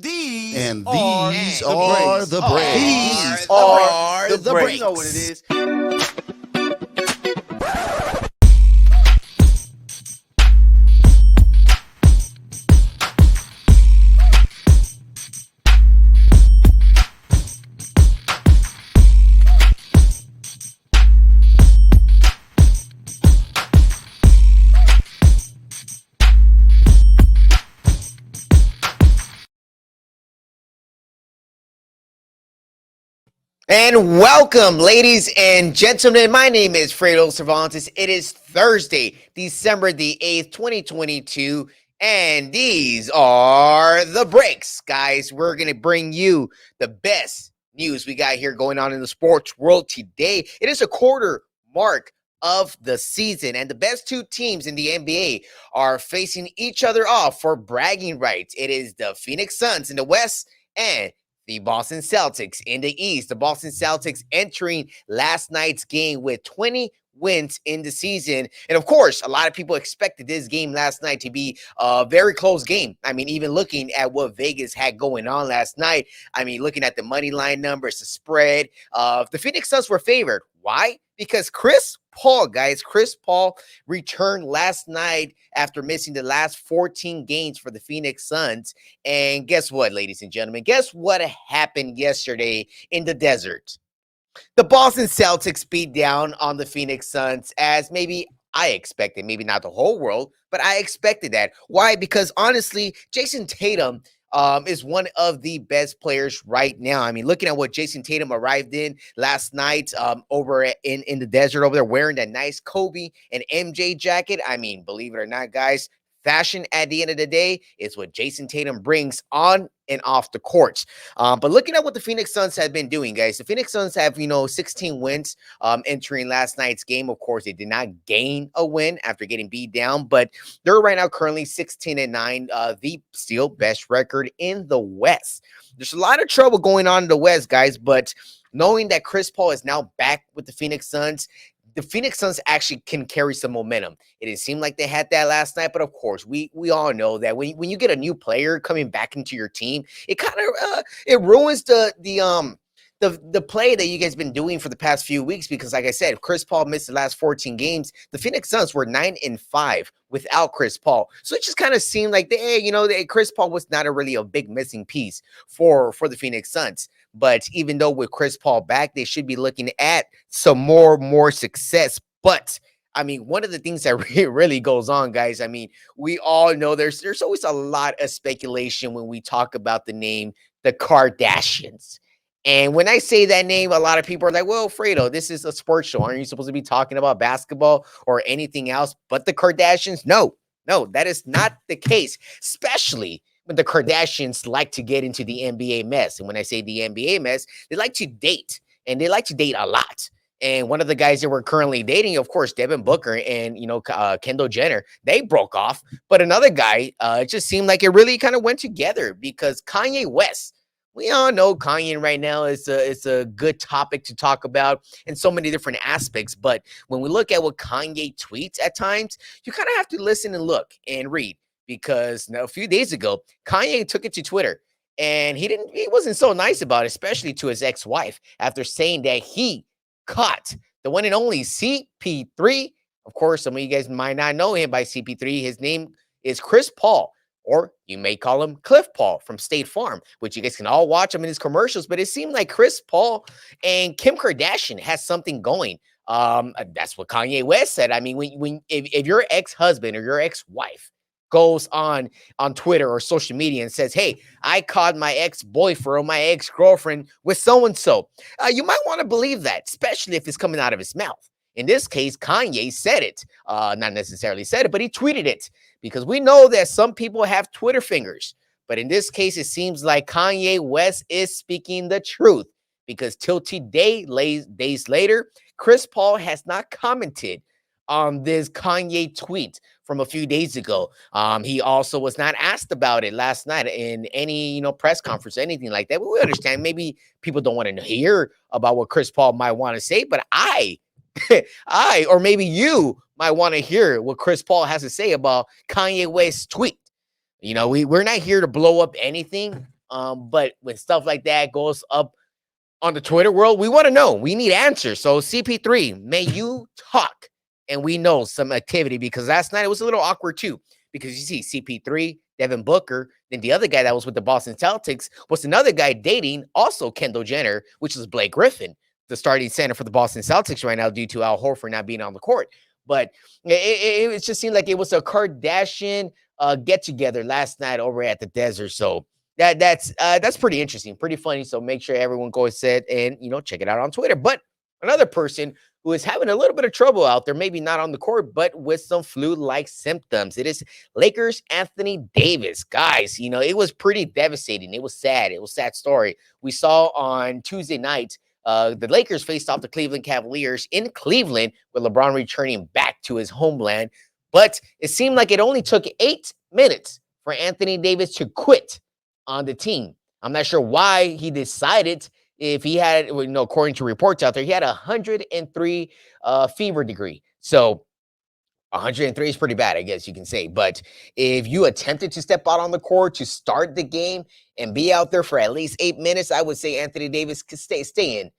And are these the are breaks. the breaks. These are the the breaks. breaks. You know what it is. And welcome, ladies and gentlemen. My name is Fredo Cervantes. It is Thursday, December the 8th, 2022. And these are the breaks. Guys, we're going to bring you the best news we got here going on in the sports world today. It is a quarter mark of the season, and the best two teams in the NBA are facing each other off for bragging rights. It is the Phoenix Suns in the West and the Boston Celtics in the East. The Boston Celtics entering last night's game with 20 wins in the season. And of course, a lot of people expected this game last night to be a very close game. I mean, even looking at what Vegas had going on last night, I mean, looking at the money line numbers, the spread, the Phoenix Suns were favored. Why? Because Chris Paul returned last night after missing the last 14 games for the Phoenix Suns. And guess what, ladies and gentlemen? Guess what happened yesterday in the desert? The Boston Celtics beat down on the Phoenix Suns as maybe I expected, maybe not the whole world, but I expected that. Why? Because honestly, Jason Tatum is one of the best players right now. I mean, looking at what Jason Tatum arrived in last night over in the desert over there, wearing that nice Kobe and MJ jacket. I mean, believe it or not, guys, fashion at the end of the day is what Jason Tatum brings on and off the courts. But looking at what the Phoenix Suns have been doing, guys, the Phoenix Suns have, 16 wins entering last night's game. Of course, they did not gain a win after getting beat down, but they're right now currently 16-9, the still best record in the West. There's a lot of trouble going on in the West, guys, but knowing that Chris Paul is now back with the Phoenix Suns, the Phoenix Suns actually can carry some momentum. It didn't seem like they had that last night, but of course, we all know that when you get a new player coming back into your team, it kind of it ruins the play that you guys been doing for the past few weeks. Because, like I said, Chris Paul missed the last 14 games. The Phoenix Suns were 9-5 without Chris Paul, so it just kind of seemed like Chris Paul was not really a big missing piece for the Phoenix Suns. But even though with Chris Paul back, they should be looking at some more success. But I mean, one of the things that really goes on, guys, I mean, we all know there's always a lot of speculation when we talk about the name, the Kardashians. And when I say that name, a lot of people are like, well, Fredo, this is a sports show. Aren't you supposed to be talking about basketball or anything else but the Kardashians? No, that is not the case, especially when the Kardashians like to get into the NBA mess. And when I say the NBA mess, they like to date, and they like to date a lot. And one of the guys that we're currently dating, of course, Devin Booker and, Kendall Jenner, they broke off. But another guy, it just seemed like it really kind of went together because Kanye West, we all know Kanye right now is a good topic to talk about in so many different aspects. But when we look at what Kanye tweets at times, you kind of have to listen and look and read. Because a few days ago, Kanye took it to Twitter, and he wasn't so nice about it, especially to his ex-wife, after saying that he caught the one and only CP3. Of course, some of you guys might not know him by CP3. His name is Chris Paul, or you may call him Cliff Paul from State Farm, which you guys can all watch him in his commercials. But it seemed like Chris Paul and Kim Kardashian has something going. That's what Kanye West said. I mean, if your ex-husband or your ex-wife goes on Twitter or social media and says, hey, I caught my ex-boyfriend or my ex-girlfriend with so-and-so, you might want to believe that, especially if it's coming out of his mouth. In this case, Kanye said it, not necessarily said it, but he tweeted it, because we know that some people have Twitter fingers. But in this case, it seems like Kanye West is speaking the truth, because till today, days later, Chris Paul has not commented on this Kanye tweet from a few days ago. He also was not asked about it last night in any, press conference or anything like that. But we understand maybe people don't want to hear about what Chris Paul might want to say, but or maybe you might want to hear what Chris Paul has to say about Kanye West's tweet. We're not here to blow up anything. But when stuff like that goes up on the Twitter world, we want to know. We need answers. So CP3, may you talk and we know some activity, because last night it was a little awkward too. Because you see CP3, Devin Booker, then the other guy that was with the Boston Celtics was another guy dating also Kendall Jenner, which is Blake Griffin, the starting center for the Boston Celtics right now due to Al Horford not being on the court. But it just seemed like it was a Kardashian get together last night over at the desert. So that's pretty interesting, pretty funny. So make sure everyone go ahead and check it out on Twitter. But another person who is having a little bit of trouble out there, maybe not on the court, but with some flu-like symptoms. It is Lakers Anthony Davis. Guys, it was pretty devastating. It was sad. It was a sad story. We saw on Tuesday night, the Lakers faced off the Cleveland Cavaliers in Cleveland with LeBron returning back to his homeland. But it seemed like it only took 8 minutes for Anthony Davis to quit on the team. I'm not sure why he decided. If he had, according to reports out there, he had a 103 fever degree. So 103 is pretty bad, I guess you can say. But if you attempted to step out on the court to start the game and be out there for at least 8 minutes, I would say Anthony Davis could stay in.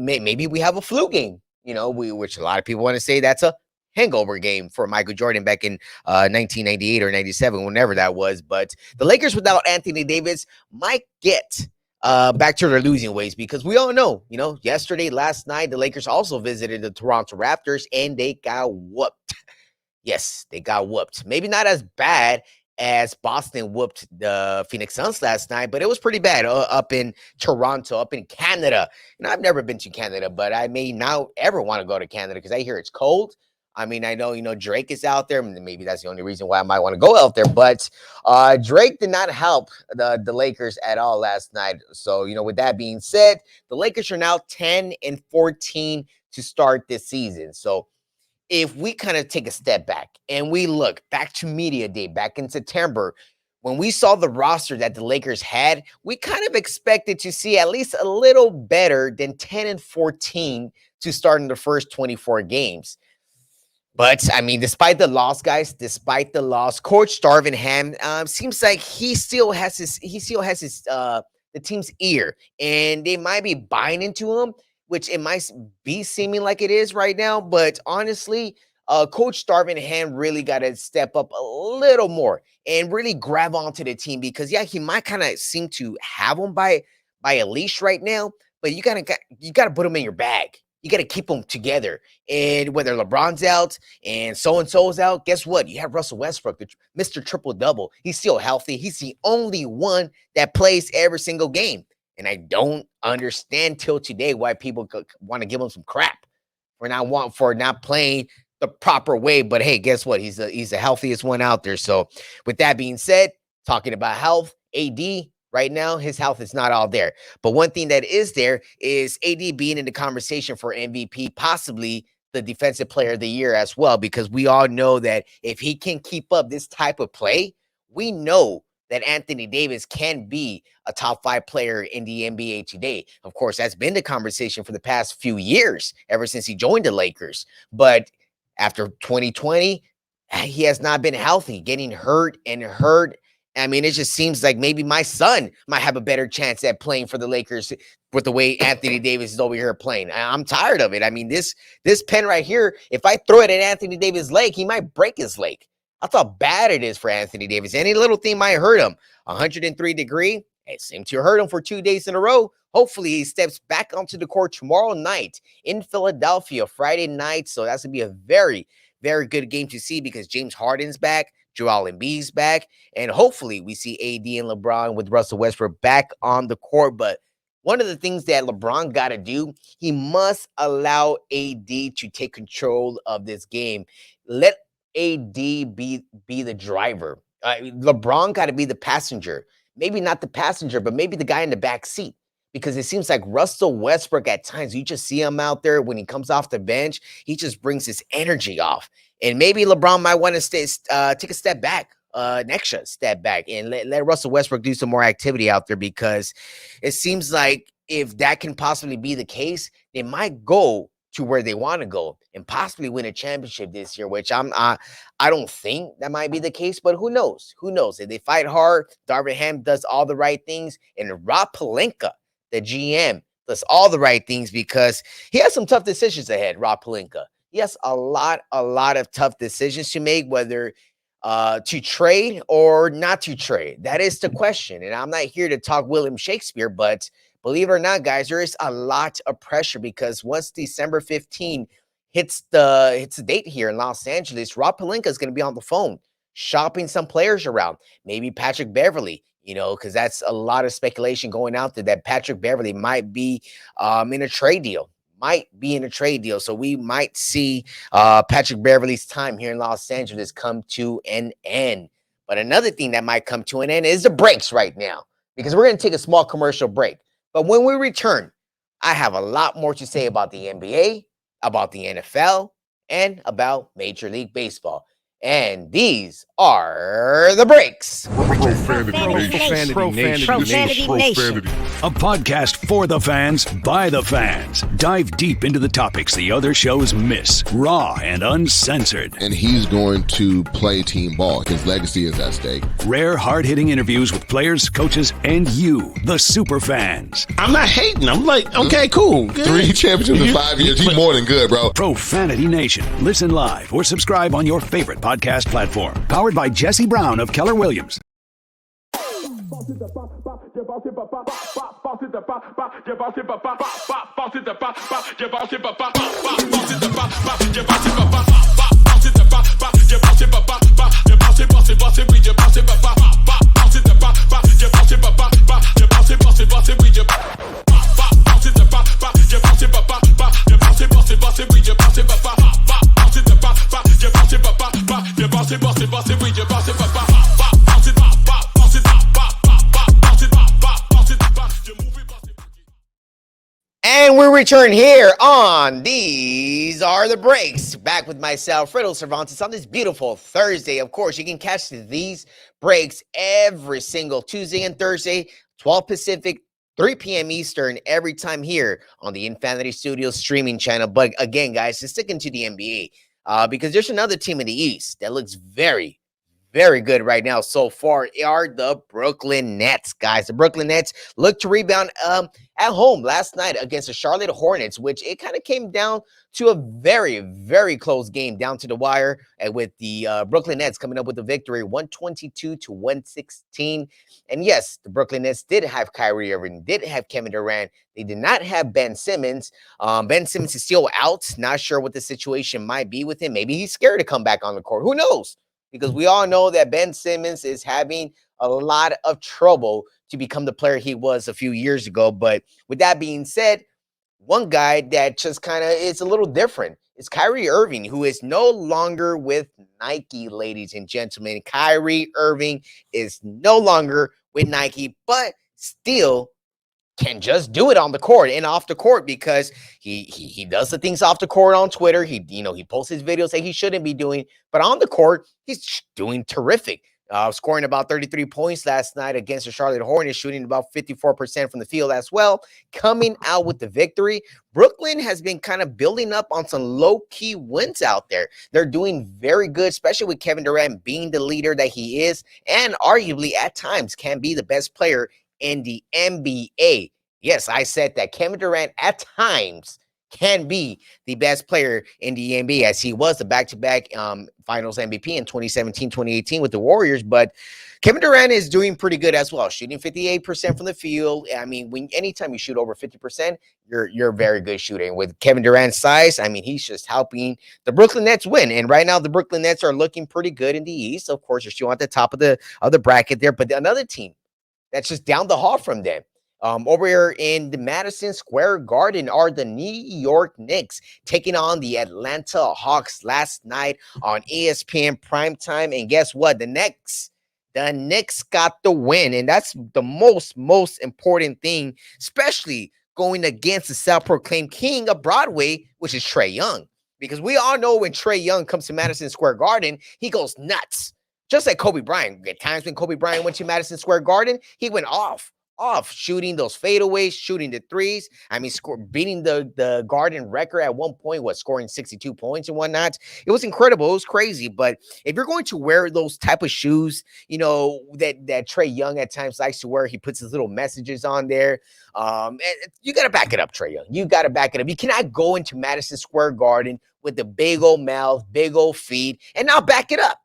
Maybe we have a flu game, which a lot of people want to say that's a hangover game for Michael Jordan back in 1998 or 97, whenever that was. But the Lakers without Anthony Davis might get back to their losing ways, because we all know, last night, the Lakers also visited the Toronto Raptors and they got whooped. Yes, they got whooped. Maybe not as bad as Boston whooped the Phoenix Suns last night, but it was pretty bad up in Toronto, up in Canada. I've never been to Canada, but I may now ever want to go to Canada because I hear it's cold. I mean, I know, Drake is out there. Maybe that's the only reason why I might want to go out there. But Drake did not help the Lakers at all last night. So, with that being said, the Lakers are now 10-14 to start this season. So if we kind of take a step back and we look back to media day back in September, when we saw the roster that the Lakers had, we kind of expected to see at least a little better than 10-14 to start in the first 24 games. But I mean, despite the loss, guys, Coach Darvin Ham seems like he still has his the team's ear, and they might be buying into him, which it might be seeming like it is right now. But honestly, Coach Darvin Ham really got to step up a little more and really grab onto the team, because he might kind of seem to have them by a leash right now, but you gotta put them in your bag. You got to keep them together. And whether LeBron's out and so-and-so's out, guess what? You have Russell Westbrook, Mr. Triple-Double. He's still healthy. He's the only one that plays every single game. And I don't understand till today why people want to give him some crap for not playing the proper way. But hey, guess what? He's the healthiest one out there. So with that being said, talking about health, AD, right now, his health is not all there. But one thing that is there is AD being in the conversation for MVP, possibly the defensive player of the year as well, because we all know that if he can keep up this type of play, we know that Anthony Davis can be a top 5 player in the NBA today. Of course, that's been the conversation for the past few years, ever since he joined the Lakers. But after 2020, he has not been healthy, getting hurt. I mean, it just seems like maybe my son might have a better chance at playing for the Lakers with the way Anthony Davis is over here playing. I'm tired of it. I mean, this pen right here, if I throw it at Anthony Davis' leg, he might break his leg. That's how bad it is for Anthony Davis. Any little thing might hurt him. 103 degree, it seemed to hurt him for 2 days in a row. Hopefully, he steps back onto the court tomorrow night in Philadelphia, Friday night. So that's going to be a very, very good game to see, because James Harden's back. Joel Embiid's back, and hopefully we see AD and LeBron with Russell Westbrook back on the court. But one of the things that LeBron got to do, he must allow AD to take control of this game. Let AD be the driver. LeBron got to be the passenger. Maybe not the passenger, but maybe the guy in the back seat. Because it seems like Russell Westbrook at times, you just see him out there when he comes off the bench, he just brings his energy off. And maybe LeBron might want to take a step back, an extra step back, and let Russell Westbrook do some more activity out there, because it seems like if that can possibly be the case, they might go to where they want to go and possibly win a championship this year, which I don't think that might be the case, but who knows? Who knows? If they fight hard, Darvin Ham does all the right things, and Rob Pelinka, the GM, does all the right things because he has some tough decisions ahead, Rob Pelinka. He has a lot of tough decisions to make, whether to trade or not to trade. That is the question. And I'm not here to talk William Shakespeare, but believe it or not, guys, there is a lot of pressure because once December 15 hits the date here in Los Angeles, Rob Pelinka is going to be on the phone shopping some players around. Maybe Patrick Beverley, because that's a lot of speculation going out there that Patrick Beverley might be in a trade deal. So we might see Patrick Beverley's time here in Los Angeles come to an end. But another thing that might come to an end is the breaks right now, because we're going to take a small commercial break. But when we return, I have a lot more to say about the NBA, about the NFL, and about Major League Baseball. And these are the breaks. Profanity Nation. A podcast for the fans, by the fans. Dive deep into the topics the other shows miss. Raw and uncensored. And he's going to play team ball. His legacy is at stake. Rare, hard-hitting interviews with players, coaches, and you, the super fans. I'm not hating. I'm like, okay, cool. Good. 3 championships in 5 years. He's more than good, bro. Profanity Nation. Listen live or subscribe on your favorite podcast platform. Powered by Jesse Brown of Keller Williams. And we return here on These Are the Breaks. Back with myself, Fredo Cervantes, on this beautiful Thursday. Of course, you can catch these breaks every single Tuesday and Thursday, 12 Pacific, 3 p.m. Eastern, every time here on the Infinity Studios streaming channel. But again, guys, just sticking to the NBA, because there's another team in the East that looks very, very good right now so far are the Brooklyn Nets, guys. The Brooklyn Nets look to rebound at home last night against the Charlotte Hornets, which it kind of came down to a very, very close game down to the wire, and with the Brooklyn Nets coming up with a victory 122-116. And yes, the Brooklyn Nets did have Kyrie Irving, did have Kevin Durant. They did not have Ben Simmons. Ben Simmons is still out. Not sure what the situation might be with him. Maybe he's scared to come back on the court. Who knows? Because we all know that Ben Simmons is having a lot of trouble to become the player he was a few years ago. But with that being said, one guy that just kind of is a little different is Kyrie Irving, who is no longer with Nike, ladies and gentlemen. Kyrie Irving is no longer with Nike, but still can just do it on the court and off the court, because he does the things off the court on Twitter. He posts his videos that he shouldn't be doing, but on the court, he's doing terrific. Scoring about 33 points last night against the Charlotte Hornets, shooting about 54% from the field as well, coming out with the victory. Brooklyn has been kind of building up on some low-key wins out there. They're doing very good, especially with Kevin Durant being the leader that he is, and arguably at times can be the best player in the NBA. Yes, I said that Kevin Durant at times can be the best player in the NBA, as he was the back-to-back finals MVP in 2017-2018 with the Warriors. But Kevin Durant is doing pretty good as well, shooting 58% from the field. I mean, anytime you shoot over 50%, you're a very good shooter. And with Kevin Durant's size, I mean, he's just helping the Brooklyn Nets win. And right now, the Brooklyn Nets are looking pretty good in the East. Of course, they're still at the top of the bracket there. But another team that's just down the hall from them, over here in the Madison Square Garden, are the New York Knicks taking on the Atlanta Hawks last night on ESPN primetime. And guess what? The Knicks got the win. And that's the most important thing, especially going against the self-proclaimed king of Broadway, which is Trey Young. Because we all know when Trey Young comes to Madison Square Garden, he goes nuts. Just like Kobe Bryant. At times when Kobe Bryant went to Madison Square Garden, he went off off, shooting those fadeaways, shooting the threes. I mean, beating the Garden record at one point, scoring 62 points and whatnot. It was incredible. It was crazy. But if you're going to wear those type of shoes, that Trae Young at times likes to wear, he puts his little messages on there. And you got to back it up, Trae Young. You got to back it up. You cannot go into Madison Square Garden with the big old mouth, big old feet, and now back it up.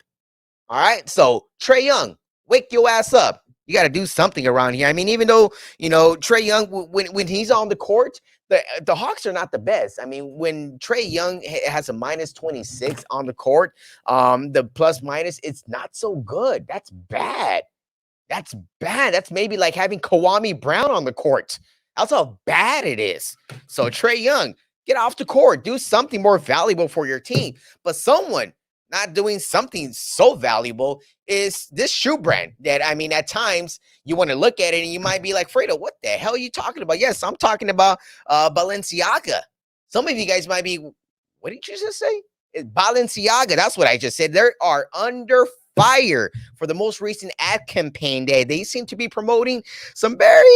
All right. So Trae Young, wake your ass up. You got to do something around here. I mean, even though, Trae Young, when he's on the court, the Hawks are not the best. I mean, when Trae Young has a minus 26 on the court, the plus minus, it's not so good. That's bad. That's bad. That's maybe like having Kwame Brown on the court. That's how bad it is. So Trae Young, get off the court. Do something more valuable for your team. But someone not doing something so valuable is this shoe brand that, I mean, at times you want to look at it and you might be like, Fredo, what the hell are you talking about? Yes, I'm talking about Balenciaga. Some of you guys might be, what did you just say? It's Balenciaga. That's what I just said. They are under fire for the most recent ad campaign that they seem to be promoting some very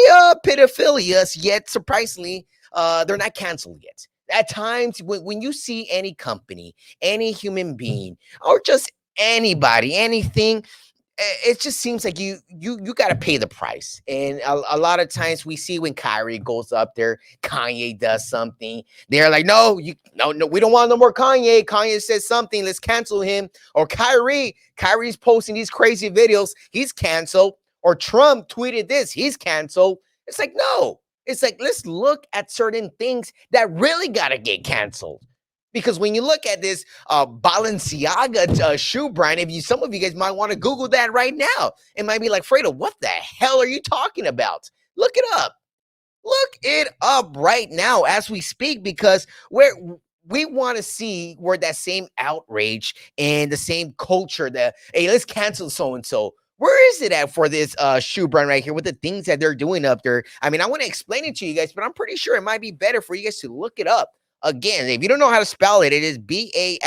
pedophilias, yet surprisingly, they're not canceled yet. At times, when you see any company, any human being, or just anybody, anything, it just seems like you got to pay the price. And a lot of times we see when Kyrie goes up there, Kanye does something. They're like, no, we don't want no more Kanye. Kanye says something, let's cancel him. Or Kyrie's posting these crazy videos, he's canceled. Or Trump tweeted this, he's canceled. It's like, no. It's like, let's look at certain things that really got to get canceled. Because when you look at this Balenciaga shoe brand, some of you guys might want to Google that right now. It might be like, Fredo, what the hell are you talking about? Look it up. Look it up right now as we speak, because we want to see where that same outrage and the same culture that, hey, let's cancel so-and-so. Where is it at for this shoe brand right here with the things that they're doing up there? I mean, I want to explain it to you guys, but I'm pretty sure it might be better for you guys to look it up. Again, if you don't know how to spell it, it is Balenciaga.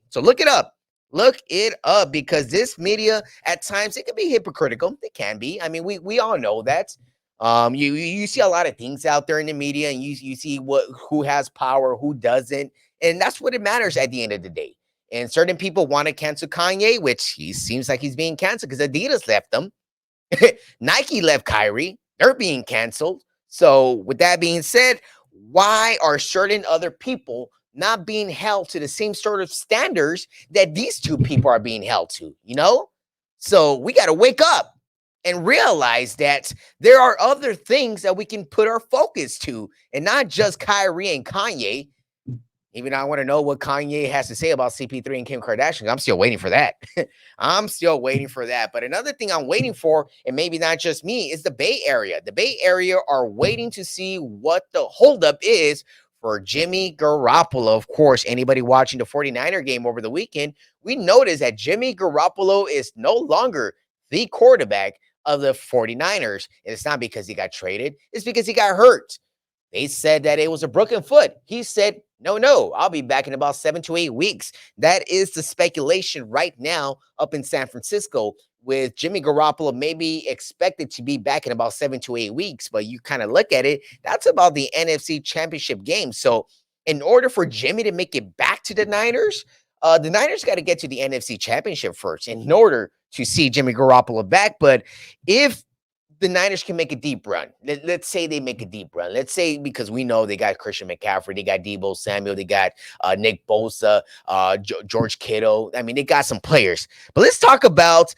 So look it up. Look it up, because this media at times, it can be hypocritical. It can be. I mean, we all know that. You see a lot of things out there in the media, and you see who has power, who doesn't, and that's what it matters at the end of the day. And certain people want to cancel Kanye, which he seems like he's being canceled because Adidas left them. Nike left Kyrie. They're being canceled. So with that being said, why are certain other people not being held to the same sort of standards that these two people are being held to? So we got to wake up and realize that there are other things that we can put our focus to, and not just Kyrie and Kanye. Even though I want to know what Kanye has to say about CP3 and Kim Kardashian. I'm still waiting for that. But another thing I'm waiting for, and maybe not just me, is the Bay Area. The Bay Area are waiting to see what the holdup is for Jimmy Garapolo. Of course, anybody watching the 49er game over the weekend, we noticed that Jimmy Garapolo is no longer the quarterback of the 49ers. And it's not because he got traded. It's because he got hurt. They said that it was a broken foot. He said, no, I'll be back in about 7 to 8 weeks. That is the speculation right now up in San Francisco, with Jimmy Garoppolo maybe expected to be back in about 7 to 8 weeks. But you kind of look at it, that's about the NFC Championship game. So in order for Jimmy to make it back to the Niners got to get to the NFC Championship first in order to see Jimmy Garoppolo back. But if the Niners can make a deep run, let's say they make a deep run. Let's say, because we know they got Christian McCaffrey, they got Deebo Samuel, they got Nick Bosa, George Kittle. I mean, they got some players. But let's talk about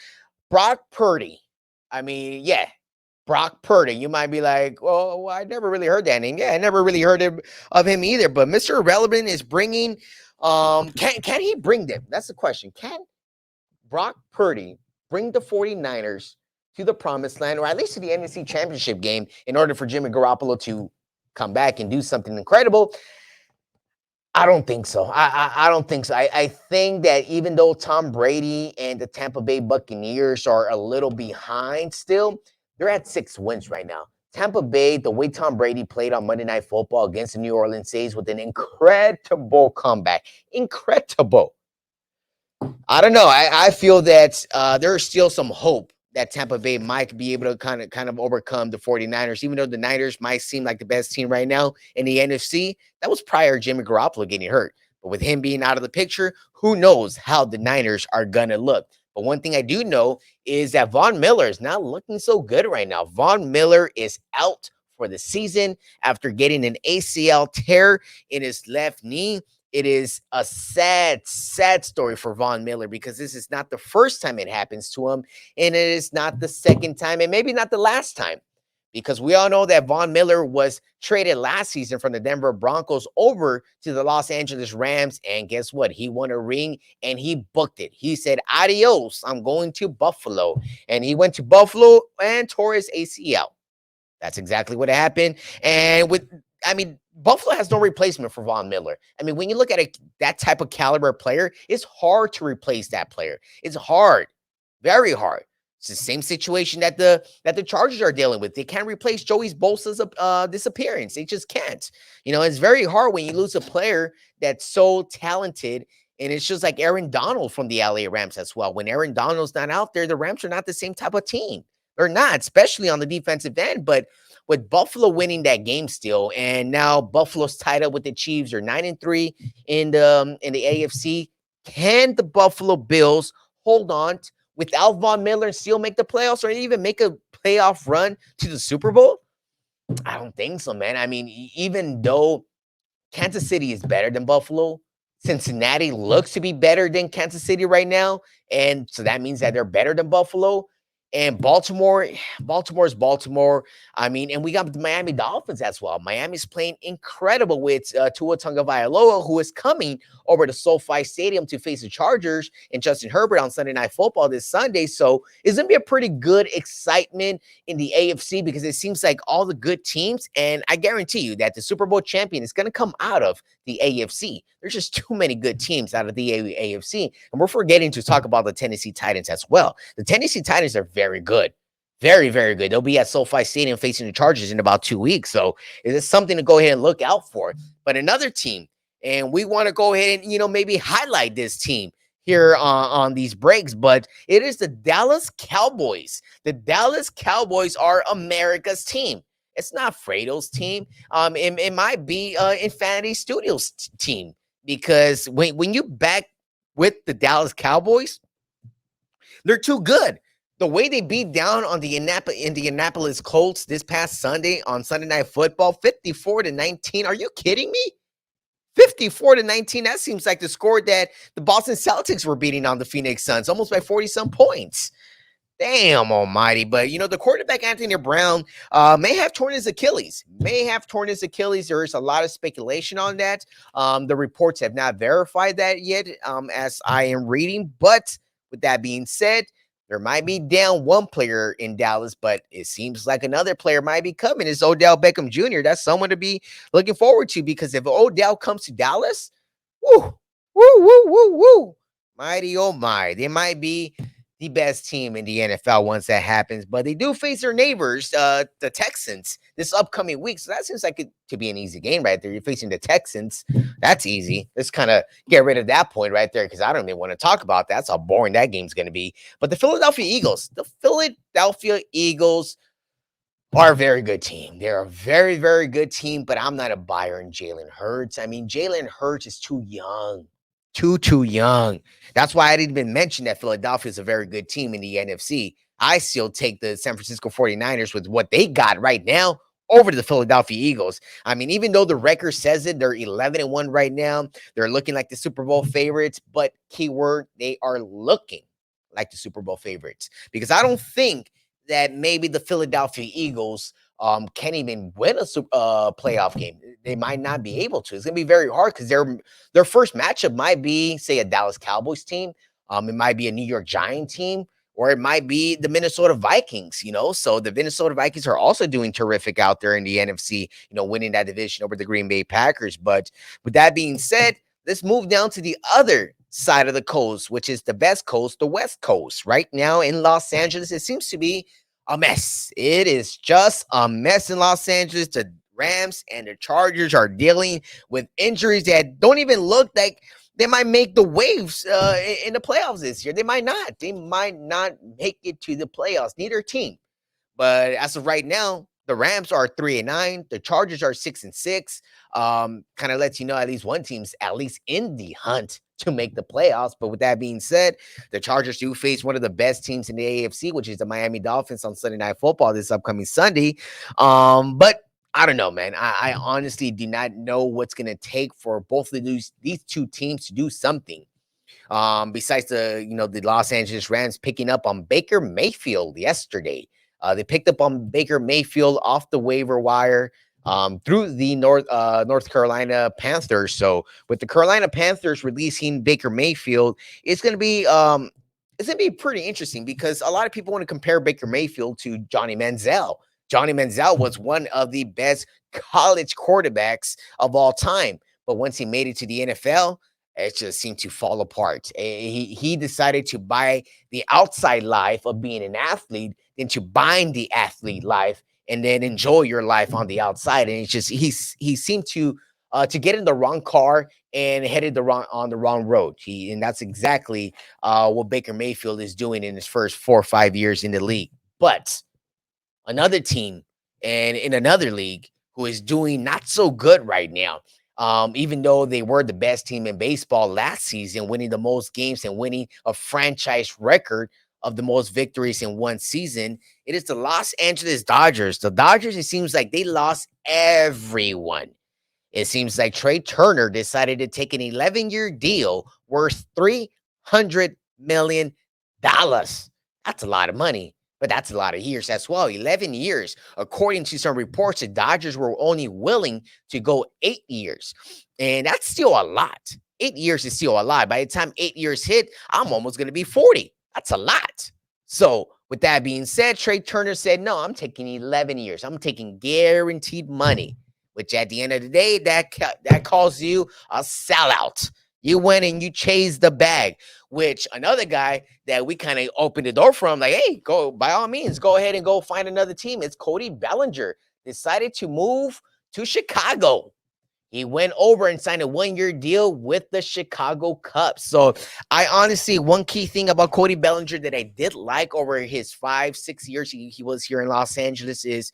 Brock Purdy. I mean, yeah, Brock Purdy. You might be like, well, I never really heard that name. Yeah, I never really heard of him either. But Mr. Irrelevant is bringing, can he bring them? That's the question. Can Brock Purdy bring the 49ers to the promised land, or at least to the NFC Championship game, in order for Jimmy Garoppolo to come back and do something incredible? I don't think so. I don't think so. I think that even though Tom Brady and the Tampa Bay Buccaneers are a little behind still, they're at 6 wins right now. Tampa Bay, the way Tom Brady played on Monday Night Football against the New Orleans Saints with an incredible comeback. Incredible. I don't know. I feel that there's still some hope that Tampa Bay might be able to kind of overcome the 49ers, even though the Niners might seem like the best team right now in the NFC. That was prior to Jimmy Garoppolo getting hurt. But with him being out of the picture, who knows how the Niners are going to look. But one thing I do know is that Von Miller is not looking so good right now. Von Miller is out for the season after getting an ACL tear in his left knee. It is a sad, sad story for Von Miller because this is not the first time it happens to him, and it is not the second time, and maybe not the last time, because we all know that Von Miller was traded last season from the Denver Broncos over to the Los Angeles Rams, and guess what? He won a ring, and he booked it. He said, adios, I'm going to Buffalo, and he went to Buffalo and tore his ACL. That's exactly what happened, and Buffalo has no replacement for Von Miller. I mean, when you look at that type of caliber player, it's hard to replace that player. It's hard, very hard. It's the same situation that the Chargers are dealing with. They can't replace Joey Bosa's disappearance. They just can't. It's very hard when you lose a player that's so talented. And it's just like Aaron Donald from the LA Rams as well. When Aaron Donald's not out there, the Rams are not the same type of team. They're not, especially on the defensive end. But with Buffalo winning that game still, and now Buffalo's tied up with the Chiefs, are 9-3 in the AFC. Can the Buffalo Bills hold on without Von Miller and still make the playoffs, or even make a playoff run to the Super Bowl? I don't think so, man. I mean, even though Kansas City is better than Buffalo, Cincinnati looks to be better than Kansas City right now, and so that means that they're better than Buffalo. And Baltimore's Baltimore. I mean, and we got the Miami Dolphins as well. Miami's playing incredible with Tua Tagovailoa, who is coming over to SoFi Stadium to face the Chargers and Justin Herbert on Sunday Night Football this Sunday. So it's going to be a pretty good excitement in the AFC because it seems like all the good teams, and I guarantee you that the Super Bowl champion is going to come out of the AFC. There's just too many good teams out of the AFC. And we're forgetting to talk about the Tennessee Titans as well. The Tennessee Titans are very good. Very, very good. They'll be at SoFi Stadium facing the Chargers in about 2 weeks. So it is something to go ahead and look out for. But another team, and we want to go ahead and, maybe highlight this team here on these breaks, but it is the Dallas Cowboys. The Dallas Cowboys are America's team. It's not Fredo's team. It might be Infinity Studios' team, because when you back with the Dallas Cowboys, they're too good. The way they beat down on the Indianapolis Colts this past Sunday on Sunday Night Football, 54-19. Are you kidding me? 54-19. That seems like the score that the Boston Celtics were beating on the Phoenix Suns, almost by 40-some points. Damn almighty. But, the quarterback, Anthony Brown, may have torn his Achilles. There is a lot of speculation on that. The reports have not verified that yet, as I am reading. But with that being said, there might be down one player in Dallas, but it seems like another player might be coming. It's Odell Beckham Jr. That's someone to be looking forward to, because if Odell comes to Dallas, mighty oh my, they might be the best team in the NFL once that happens. But they do face their neighbors, the Texans, this upcoming week. So that seems like it could be an easy game right there. You're facing the Texans. That's easy. Let's kind of get rid of that point right there, because I don't even want to talk about that. That's how boring that game's going to be. But the Philadelphia Eagles are a very good team. They're a very, very good team, but I'm not a buyer in Jalen Hurts. I mean, Jalen Hurts is too young. Too young. That's why I didn't even mention that Philadelphia is a very good team in the NFC. I still take the San Francisco 49ers with what they got right now over to the Philadelphia Eagles. I mean, even though the record says it, they're 11-1 right now. They're looking like the Super Bowl favorites, but keyword, they are looking like the Super Bowl favorites, because I don't think that maybe the Philadelphia Eagles can't even win a playoff game. They might not be able to. It's going to be very hard, because their first matchup might be, say, a Dallas Cowboys team. It might be a New York Giant team, or it might be the Minnesota Vikings, So the Minnesota Vikings are also doing terrific out there in the NFC, winning that division over the Green Bay Packers. But with that being said, let's move down to the other side of the coast, which is the best coast, the West Coast. Right now in Los Angeles, it seems to be a mess. It is just a mess in Los Angeles. The Rams and the Chargers are dealing with injuries that don't even look like they might make the waves in the playoffs this year. They might not. They might not make it to the playoffs. Neither team. But as of right now, the Rams are 3-9. The Chargers are 6-6. Kind of lets you know at least one team's at least in the hunt to make the playoffs. But with that being said, the Chargers do face one of the best teams in the AFC, which is the Miami Dolphins on Sunday Night Football this upcoming Sunday. But I don't know, man. I honestly do not know what's going to take for both of these two teams to do something. Besides the Los Angeles Rams picking up on Baker Mayfield yesterday. They picked up on Baker Mayfield off the waiver wire through the North Carolina Panthers. So with the Carolina Panthers releasing Baker Mayfield, it's gonna be pretty interesting because a lot of people want to compare Baker Mayfield to Johnny Manziel. Johnny Manziel was one of the best college quarterbacks of all time, but once he made it to the NFL, it just seemed to fall apart. He decided to buy the outside life of being an athlete than to bind the athlete life and then enjoy your life on the outside. And it's just he seemed to get in the wrong car and headed on the wrong road. And that's exactly what Baker Mayfield is doing in his first 4 or 5 years in the league. But another team and in another league who is doing not so good right now. Even though they were the best team in baseball last season, winning the most games and winning a franchise record of the most victories in one season, it is the Los Angeles Dodgers. The Dodgers, it seems like they lost everyone. It seems like Trey Turner decided to take an 11-year deal worth $300 million. That's a lot of money. But that's a lot of years as well. 11 years. According to some reports, the Dodgers were only willing to go 8 years. And that's still a lot. 8 years is still a lot. By the time 8 years hit, I'm almost going to be 40. That's a lot. So with that being said, Trey Turner said, no, I'm taking 11 years. I'm taking guaranteed money, which at the end of the day, that calls you a sellout. You went and you chased the bag, which another guy that we kind of opened the door from, like, hey, go, by all means, go ahead and go find another team. It's Cody Bellinger decided to move to Chicago. He went over and signed a 1-year deal with the Chicago Cubs. So I honestly, one key thing about Cody Bellinger that I did like over his 5-6 years he was here in Los Angeles is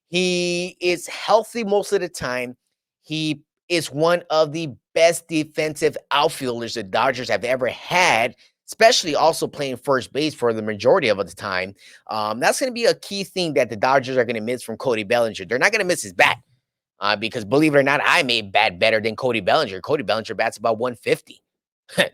he is healthy most of the time. He is one of the best defensive outfielders the Dodgers have ever had, especially also playing first base for the majority of the time. That's going to be a key thing that the Dodgers are going to miss from Cody Bellinger. They're not going to miss his bat because, believe it or not, I may bat better than Cody Bellinger. Cody Bellinger bats about 150.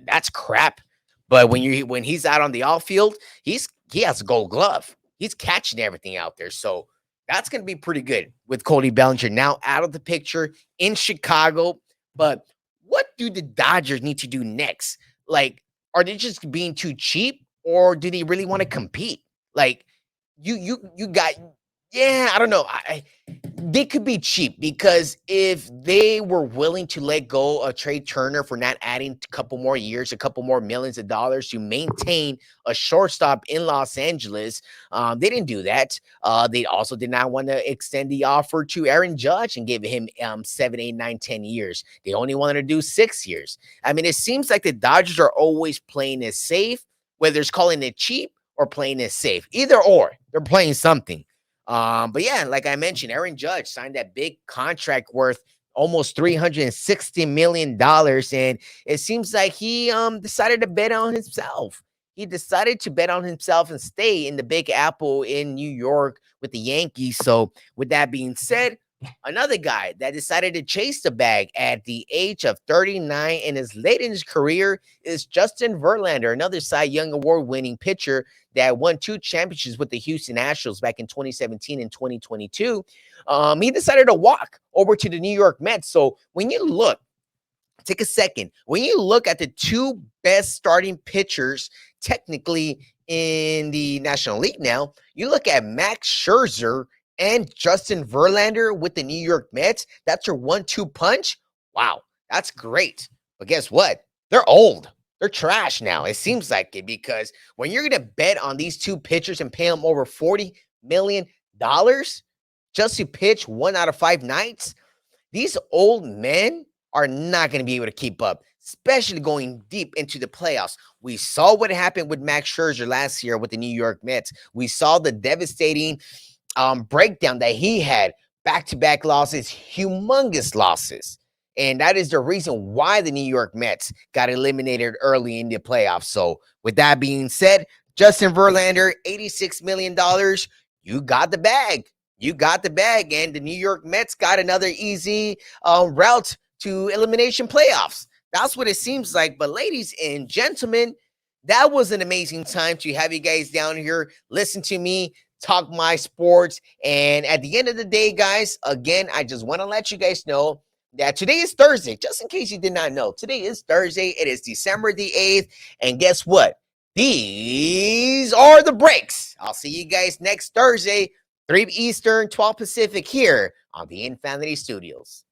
That's crap. But when he's out on the outfield, he has a Gold Glove. He's catching everything out there. So that's going to be pretty good with Cody Bellinger now out of the picture in Chicago. But what do the Dodgers need to do next? Like, are they just being too cheap, or do they really want to compete? Like, you got, I don't know. They could be cheap because if they were willing to let go of Trey Turner for not adding a couple more years, a couple more millions of dollars to maintain a shortstop in Los Angeles, they didn't do that. They also did not want to extend the offer to Aaron Judge and give him 7, 8, 9, 10 years. They only wanted to do 6 years. I mean, it seems like the Dodgers are always playing it safe, whether it's calling it cheap or playing it safe. Either or, they're playing something. But yeah, like I mentioned, Aaron Judge signed that big contract worth almost $360 million. And it seems like he decided to bet on himself. He decided to bet on himself and stay in the Big Apple in New York with the Yankees. So with that being said, another guy that decided to chase the bag at the age of 39 and is late in his career is Justin Verlander, another Cy Young Award-winning pitcher that won 2 championships with the Houston Astros back in 2017 and 2022. He decided to walk over to the New York Mets. So when you look, take a second. When you look at the 2 best starting pitchers technically in the National League now, you look at Max Scherzer and Justin Verlander with the New York Mets. That's your 1-2 punch. Wow, that's great. But guess what? They're old. They're trash now. It seems like it, because when you're going to bet on these 2 pitchers and pay them over $40 million just to pitch 1 out of 5 nights, these old men are not going to be able to keep up. especially going deep into the playoffs. We saw what happened with Max Scherzer last year with the New York Mets. We saw the devastating breakdown that he had, back-to-back losses, humongous losses. And that is the reason why the New York Mets got eliminated early in the playoffs. So with that being said, Justin Verlander, $86 million, you got the bag. You got the bag, and the New York Mets got another easy route to elimination playoffs. That's what it seems like. But ladies and gentlemen, that was an amazing time to have you guys down here. Listen to me talk my sports. And at the end of the day, guys, again, I just want to let you guys know that today is Thursday. Just in case you did not know, today is Thursday. It is December the 8th. And guess what? These are the breaks. I'll see you guys next Thursday, 3 Eastern, 12 Pacific here on the Infinity Studios.